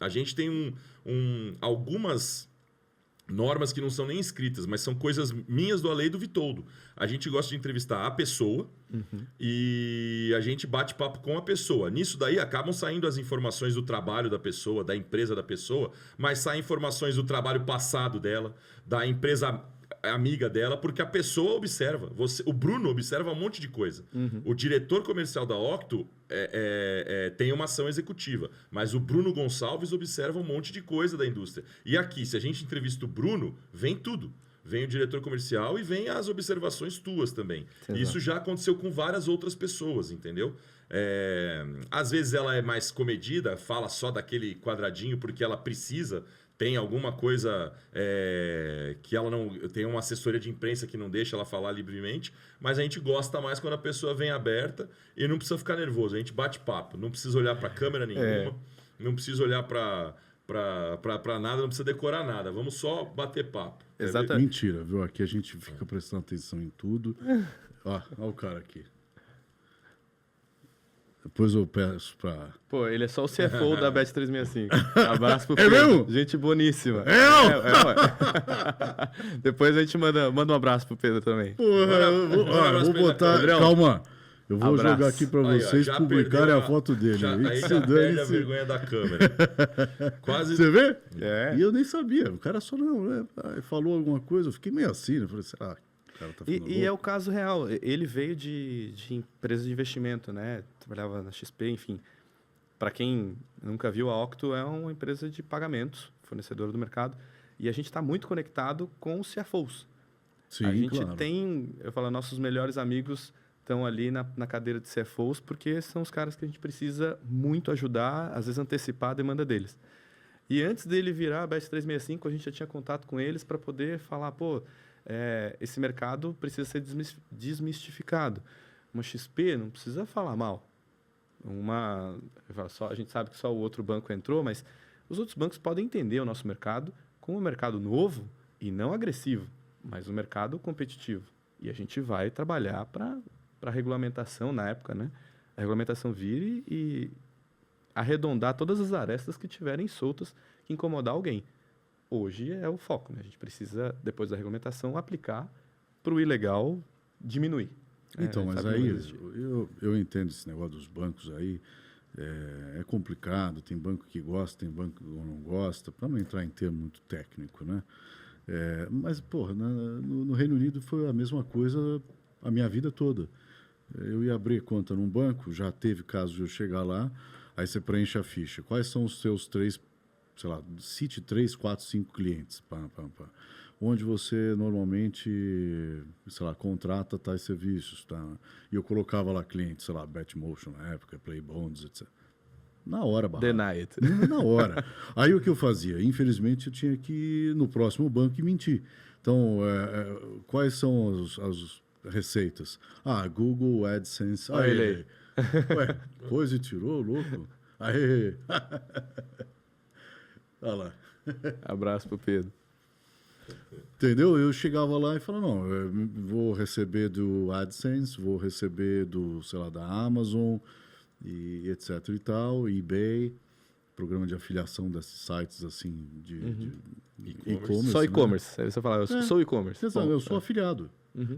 A gente tem algumas normas que não são nem escritas, mas são coisas minhas do Ale e do Vitoldo. A gente gosta de entrevistar a pessoa e a gente bate papo com a pessoa. Nisso daí acabam saindo as informações do trabalho da pessoa, da empresa da pessoa, mas saem informações do trabalho passado dela, da empresa amiga dela, porque a pessoa observa. O Bruno observa um monte de coisa. O diretor comercial da Octo tem uma ação executiva, mas o Bruno Gonçalves observa um monte de coisa da indústria. E aqui, se a gente entrevista o Bruno, vem tudo. Vem o diretor comercial e vem as observações tuas também. Exato. Isso já aconteceu com várias outras pessoas, entendeu? Às vezes ela é mais comedida, fala só daquele quadradinho porque ela precisa, tem alguma coisa que ela não... Tem uma assessoria de imprensa que não deixa ela falar livremente, mas a gente gosta mais quando a pessoa vem aberta e não precisa ficar nervoso. A gente bate papo, não precisa olhar para câmera nenhuma, não precisa olhar para nada, não precisa decorar nada. Vamos só bater papo. Exatamente. Mentira, viu? Aqui a gente fica prestando atenção em tudo. Ó o cara aqui. Depois eu peço pra... Pô, ele é só o CFO da Bet365. Abraço pro É Pedro. mesmo? Gente boníssima. Ué. Depois a gente manda um abraço pro Pedro também. Porra, eu vou botar... Pedrão. Calma. Eu vou Abraço. jogar aqui pra Aí, ó, vocês já publicarem perdeu a foto dele. Aí Se já dane perde a se- vergonha da câmera. Quase... Você vê? É. E eu nem sabia. O cara só falou alguma coisa. Eu fiquei meio assim. Eu falei, será? O cara tá ficando E é louco? o caso real. Ele veio de empresa de investimento, né? Trabalhava na XP, enfim. Para quem nunca viu, a Octo é uma empresa de pagamentos, fornecedora do mercado. E a gente está muito conectado com os CFOs. Sim, A gente claro. tem, eu falo, nossos melhores amigos estão ali na cadeira de CFOs, porque são os caras que a gente precisa muito ajudar, às vezes antecipar a demanda deles. E antes dele virar a Bet365, a gente já tinha contato com eles para poder falar, pô, esse mercado precisa ser desmistificado. Uma XP não precisa falar mal. A gente sabe que só o outro banco entrou, mas os outros bancos podem entender o nosso mercado como um mercado novo e não agressivo, mas um mercado competitivo. E a gente vai trabalhar para a regulamentação na época, né? A regulamentação vir e arredondar todas as arestas que tiverem soltas que incomodar alguém. Hoje é o foco, né? A gente precisa, depois da regulamentação, aplicar para o ilegal diminuir. Então, mas sabe, aí não existe. eu entendo esse negócio dos bancos aí. É complicado. Tem banco que gosta, tem banco que não gosta. Para não entrar em termo muito técnico, né? Mas, porra, no Reino Unido foi a mesma coisa a minha vida toda. Eu ia abrir conta num banco, já teve caso de eu chegar lá, aí você preenche a ficha. Quais são os seus 3, sei lá, cite 3, 4, 5 clientes, onde você normalmente, sei lá, contrata tais serviços, tá? E eu colocava lá clientes, sei lá, Betmotion na época, Playbonds, etc. Na hora, barra. Deny it. Na hora. Aí o que eu fazia? Infelizmente, eu tinha que ir no próximo banco e mentir. Então, quais são as receitas? Google AdSense. Olha ele aí. Ué, coisa e tirou, louco. Aí. Olha lá. Abraço pro Pedro. Entendeu? Eu chegava lá e falava, não, eu vou receber do AdSense, vou receber do, sei lá, da Amazon, e etc e tal, eBay, programa de afiliação desses sites, assim, de e-commerce. Só né? e-commerce. Aí você fala, eu sou e-commerce. Exato, Bom, eu sou afiliado.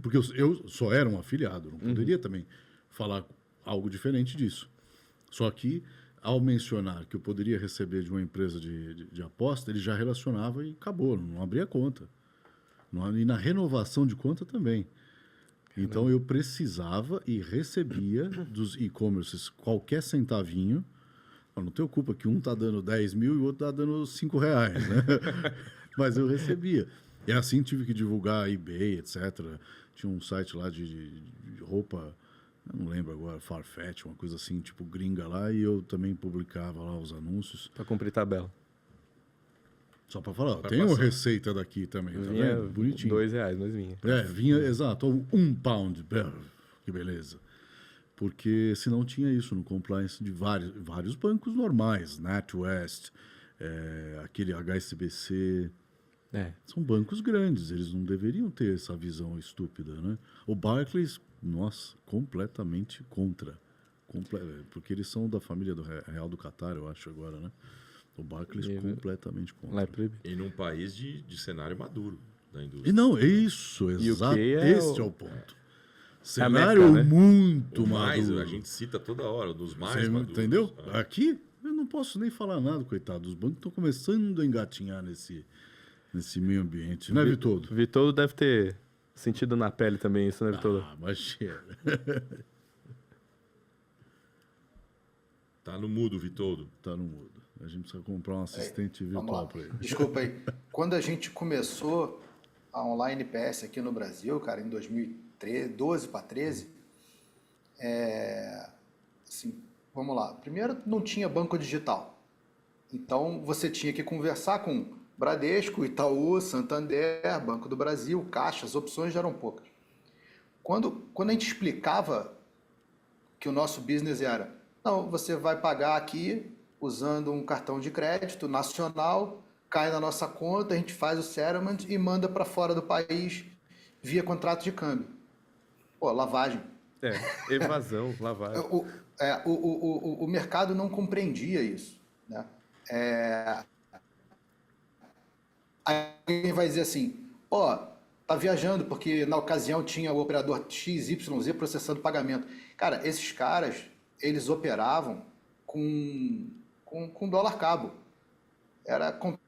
Porque eu só era um afiliado, não poderia também falar algo diferente disso. Só que, ao mencionar que eu poderia receber de uma empresa de aposta, ele já relacionava e acabou, não abria conta. E na renovação de conta também. Então, eu precisava e recebia dos e-commerces qualquer centavinho. Não tenho culpa que um está dando 10 mil e o outro está dando 5 reais, né? Mas eu recebia. E assim tive que divulgar eBay, etc. Tinha um site lá de roupa, eu não lembro agora, Farfetch, uma coisa assim, tipo gringa lá, e eu também publicava lá os anúncios. Para cumprir tabela. Só para falar, Pra tem uma passar. receita daqui também, tá Vinha vendo? Bonitinho. R$2, mas vinha. Vinha, exato, £1. Que beleza. Porque senão tinha isso no compliance de vários bancos normais, NatWest, aquele HSBC. São bancos grandes, eles não deveriam ter essa visão estúpida, né? O Barclays, nossa, completamente contra. Porque eles são da família do Real do Qatar, eu acho agora, né? O Barclays completamente contra. Lá é proibido. E num país de cenário maduro da E indústria. não, é isso, exato. Esse é o ponto. Cenário Meca, né? muito O mais, maduro. a gente cita toda hora, dos mais Você maduros. entendeu? Ah. Aqui, eu não posso nem falar nada, coitado. Os bancos estão começando a engatinhar nesse meio ambiente, né, Vitoldo? Vitoldo deve ter sentido na pele também isso, né, Vitoldo? Ah, mas chega. Tá no mudo, Vitoldo. Tá no mudo. A gente precisa comprar um assistente Vamos virtual lá. para ele. Desculpa aí. Quando a gente começou a Online PS aqui no Brasil, cara, em 2012 para 13, assim, vamos lá. Primeiro, não tinha banco digital. Então, você tinha que conversar com Bradesco, Itaú, Santander, Banco do Brasil, Caixa, as opções já eram poucas. Quando a gente explicava que o nosso business era, não, você vai pagar aqui usando um cartão de crédito nacional, cai na nossa conta, a gente faz o settlement e manda para fora do país via contrato de câmbio. Pô, lavagem. Evasão, lavagem. O mercado não compreendia isso, né? Alguém vai dizer assim, tá viajando porque na ocasião tinha o operador XYZ processando pagamento. Cara, esses caras, eles operavam com dólar cabo. Era compração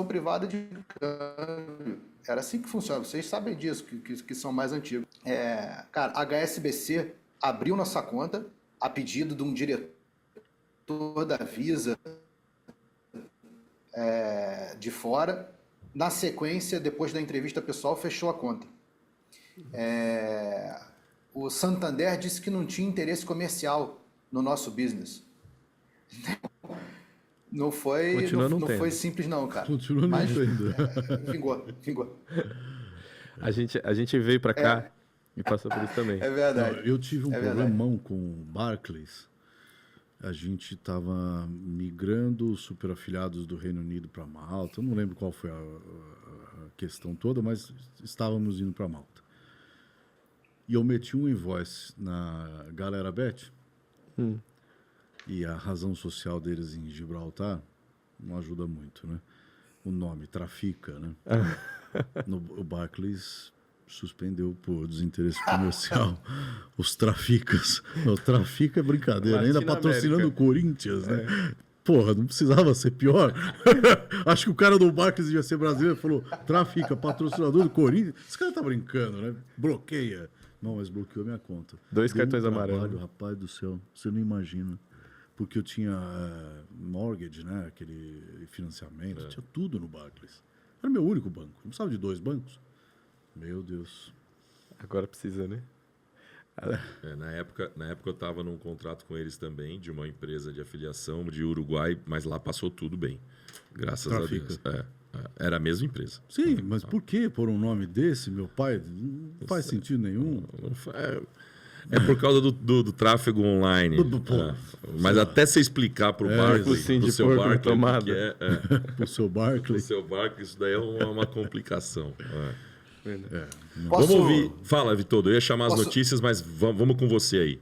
privada de câmbio. Era assim que funciona. Vocês sabem disso, que são mais antigos. Cara, a HSBC abriu nossa conta a pedido de um diretor da Visa de fora. Na sequência, depois da entrevista pessoal, fechou a conta. O Santander disse que não tinha interesse comercial no nosso business. Não foi simples não, cara. Continua não tendo. Vingou. A gente veio para cá e passou por isso também. É verdade. Não, eu tive um problemão com o Barclays. A gente estava migrando os superafiliados do Reino Unido para Malta. Eu não lembro qual foi a questão toda, mas estávamos indo para Malta. E eu meti um invoice na Galera Bet. E a razão social deles em Gibraltar não ajuda muito, né? O nome, Trafica, né? O Barclays suspendeu por desinteresse comercial os Traficas. O Trafica é brincadeira, ainda patrocinando o Corinthians, né? Porra, não precisava ser pior. Acho que o cara do Barclays devia ser brasileiro e falou, Trafica, patrocinador do Corinthians. Esse cara tá brincando, né? Bloqueia. Não, mas bloqueou minha conta. 2 cartões trabalho, amarelos. Rapaz do céu, você não imagina. Porque eu tinha mortgage, né? Aquele financiamento, tinha tudo no Barclays. Era meu único banco. Não precisava de 2 bancos. Meu Deus. Agora precisa, né? Na época eu estava num contrato com eles também, de uma empresa de afiliação de Uruguai, mas lá passou tudo bem. Graças a Deus. Era a mesma empresa. Sim, mas por que pôr um nome desse, meu pai? Não faz sentido nenhum. É por causa do tráfego online. Mas até você explicar para o Barclays, pro seu Barclays, Pro seu Barclays. Pro seu Barclays, isso daí é uma complicação. Posso... Vamos ouvir. Fala, Vitoldo. Eu ia chamar as notícias, mas vamos com você aí.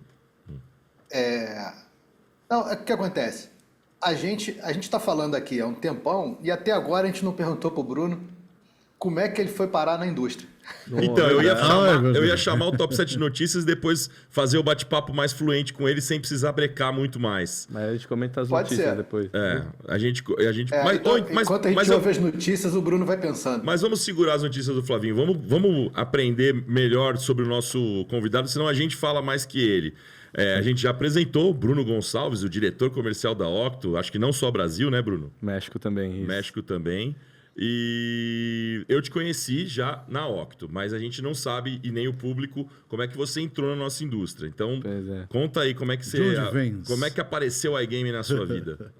Não, o que acontece? A gente está falando aqui há um tempão e até agora a gente não perguntou pro Bruno como é que ele foi parar na indústria. Então, eu ia chamar o Top 7 Notícias e depois fazer o bate-papo mais fluente com ele sem precisar brecar muito mais. Mas a gente comenta as Pode notícias ser. depois. A gente enquanto a gente ouve as notícias, o Bruno vai pensando. Mas vamos segurar as notícias do Flavinho. Vamos aprender melhor sobre o nosso convidado, senão a gente fala mais que ele. A gente já apresentou o Bruno Gonçalves, o diretor comercial da Octo. Acho que não só Brasil, né, Bruno? México também. Isso. México também. E eu te conheci já na Octo, mas a gente não sabe, e nem o público, como é que você entrou na nossa indústria. Então, conta aí como é que você... Como é que apareceu o iGame na sua vida?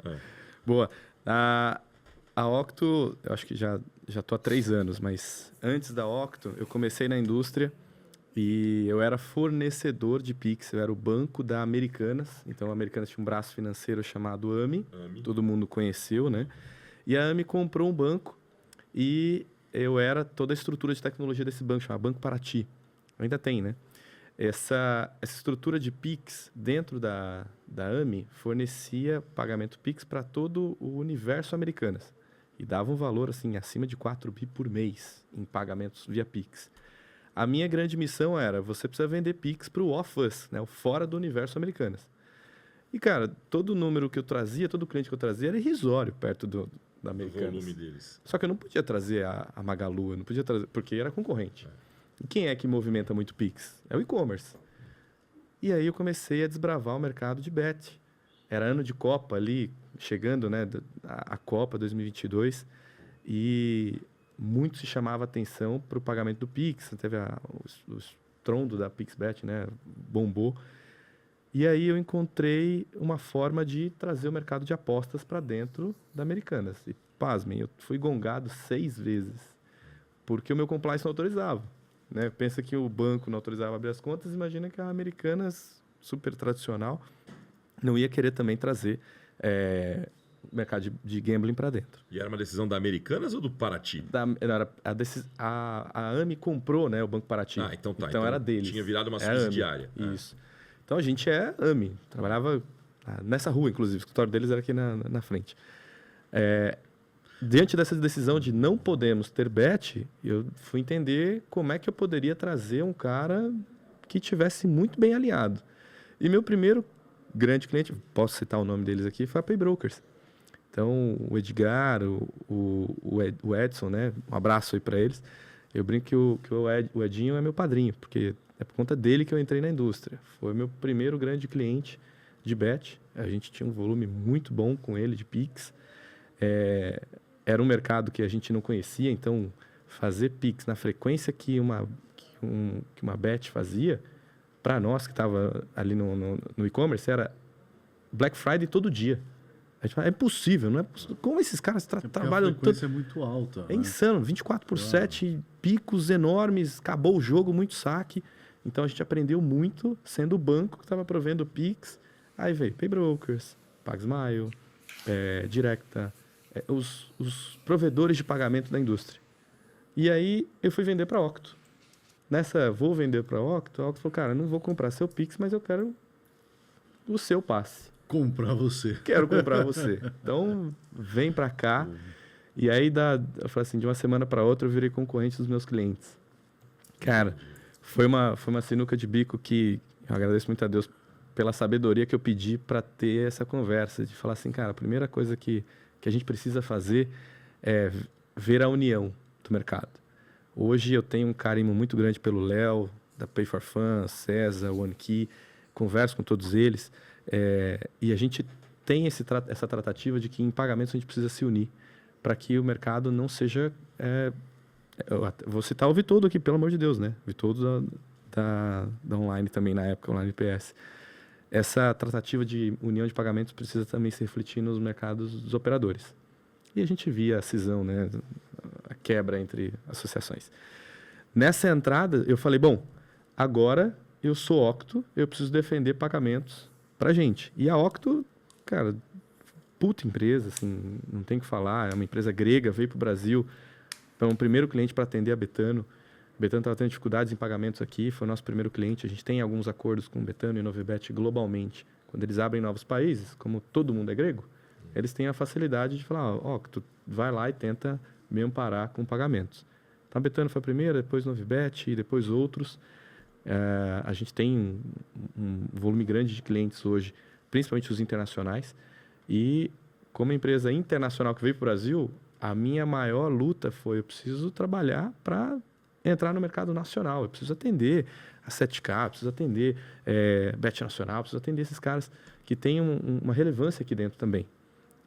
Boa. A Octo, eu acho que já estou há 3 anos, mas antes da Octo, eu comecei na indústria e eu era fornecedor de Pix. Eu era o banco da Americanas. Então, a Americanas tinha um braço financeiro chamado AMI. Todo mundo conheceu, né? E a AMI comprou um banco e eu era toda a estrutura de tecnologia desse banco, chamado Banco Paraty. Ainda tem, né? Essa estrutura de Pix dentro da da AMI fornecia pagamento Pix para todo o universo Americanas. E dava um valor assim acima de 4 bi por mês em pagamentos via Pix. A minha grande missão era, você precisa vender Pix para o off-us, né, o fora do universo Americanas. E, cara, todo número que eu trazia, todo cliente que eu trazia era irrisório perto da Americanas. O volume deles. Só que eu não podia trazer a Magalu, eu não podia trazer, porque era concorrente. E quem é que movimenta muito Pix? É o e-commerce. E aí eu comecei a desbravar o mercado de bet. Era ano de Copa ali, chegando, né, a Copa 2022, e muito se chamava atenção para o pagamento do Pix. Teve o estrondo da PixBet, né, bombou. E aí eu encontrei uma forma de trazer o mercado de apostas para dentro da Americanas. E, pasmem, eu fui gongado 6 vezes, porque o meu compliance não autorizava. Né? Pensa que o banco não autorizava abrir as contas, imagina que a Americanas, super tradicional, não ia querer também trazer o mercado de gambling para dentro. E era uma decisão da Americanas ou do Paraty? A AMI comprou, né, o Banco Paraty. Ah, então tá. Então era deles. Tinha virado uma subsidiária. Isso. Então a gente é AMI. Trabalhava nessa rua, inclusive. O escritório deles era aqui na frente. Diante dessa decisão de não podemos ter bet, eu fui entender como é que eu poderia trazer um cara que tivesse muito bem alinhado. E meu primeiro grande cliente, posso citar o nome deles aqui, foi a Paybrokers. Então, o Edgar, o Edson, né? Um abraço aí para eles. Eu brinco que o Edinho é meu padrinho, porque é por conta dele que eu entrei na indústria. Foi meu primeiro grande cliente de bet. A gente tinha um volume muito bom com ele, de Pix. Era um mercado que a gente não conhecia, então fazer Pix na frequência que uma bet fazia, para nós que estava ali no e-commerce, era Black Friday todo dia. A gente fala, é impossível, não é possível. Como esses caras trabalham tanto? A frequência é muito alta. É insano, 24/7, picos enormes, acabou o jogo, muito saque. Então a gente aprendeu muito sendo o banco que estava provendo Pix. Aí veio Paybrokers, PagSmile, Directa, os provedores de pagamento da indústria. E aí eu fui vender para a Octo. Vou vender para a Octo falou, cara, não vou comprar seu Pix, mas eu quero o seu passe. Comprar você. Quero comprar você. Então, vem para cá. E aí, eu falei assim, de uma semana para outra, eu virei concorrente dos meus clientes. Cara, foi uma sinuca de bico que eu agradeço muito a Deus pela sabedoria que eu pedi para ter essa conversa, de falar assim, cara, a primeira coisa que a gente precisa fazer é ver a união do mercado. Hoje eu tenho um carinho muito grande pelo Léo, da Pay for Fun, César, OneKey, converso com todos eles, e a gente tem essa tratativa de que em pagamentos a gente precisa se unir para que o mercado não seja... vou citar o Vitoldo aqui, pelo amor de Deus, né? Vitoldo da Online também, na época, Online PS. Essa tratativa de união de pagamentos precisa também se refletir nos mercados dos operadores. E a gente via a cisão, né? A quebra entre associações. Nessa entrada, eu falei, bom, agora eu sou Octo, eu preciso defender pagamentos pra gente. E a Octo, cara, puta empresa, assim, não tem o que falar, é uma empresa grega, veio pro Brasil, foi um primeiro cliente para atender a Betano. Betano estava tendo dificuldades em pagamentos aqui, foi o nosso primeiro cliente. A gente tem alguns acordos com Betano e Novibet globalmente. Quando eles abrem novos países, como todo mundo é grego, eles têm a facilidade de falar, tu vai lá e tenta me amparar com pagamentos. Então, a Betano foi a primeira, depois Novibet e depois outros. A gente tem um volume grande de clientes hoje, principalmente os internacionais. E como empresa internacional que veio para o Brasil, a minha maior luta foi, eu preciso trabalhar para entrar no mercado nacional, eu preciso atender a 7K, preciso atender Bet Nacional, preciso atender esses caras que têm uma relevância aqui dentro também.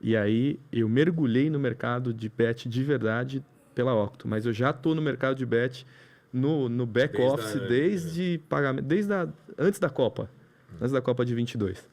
E aí eu mergulhei no mercado de bet de verdade pela Octo, mas eu já estou no mercado de bet no back-office desde pagamento, antes da Copa de 22.